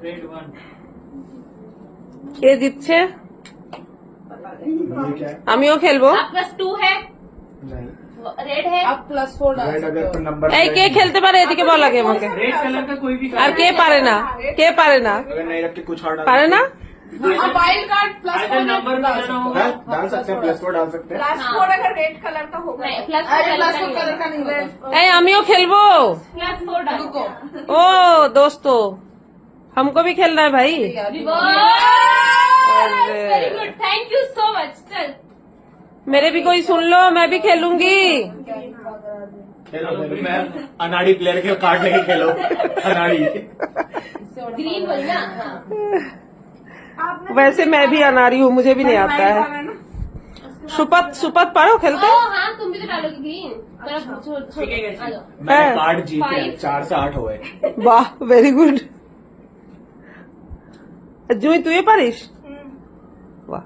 Red 1 কে জিতছে? ये क्या है? আমিও খেলবো। आप +2 है, नहीं, रेड है। आप +4 डाल रेड अगर सकते तो हो। नंबर এই কে খেলতে পারে এদিকে বল আগে আমাকে। रेड कलर का कोई भी আর কে পারে না? কে পারে না? अगर नहीं रख के कुछ और डाल পারে না? आप वाइल्ड कार्ड आइदर +4 नंबर डाल लगाना सकते हो। होगा। डाल सकते हैं, +4 डाल सकते हैं। +4 अगर रेड कलर का होगा नहीं, तो। +4 अरे कलर +4 कलर का नहीं होगा। এই আমিও খেলবো। +4 डालो। रुको। ओ दोस्तों हमको भी खेलना है भाई। Very good, thank you so much. चल मेरे भी कोई सुन लो, मैं भी खेलूंगी। खेलो, मैं अनाड़ी प्लेयर के कार्ड लेके खेलो। अनाड़ी। ग्रीन बोलना। हाँ। वैसे मैं भी अनारी हूँ, मुझे भी नहीं आता है। सुपत सुपत पढ़ो खेलते ओ हाँ, तुम भी तो डालोगे ग्रीन। चलो छोड़ छोड़ ठीक है, आ जाओ। मैंने हाँ। कार्ड जीते हैं, 5 4 से 8 हुए। বাহ ভেরি গুড। জুই তুই পারিস? বাহ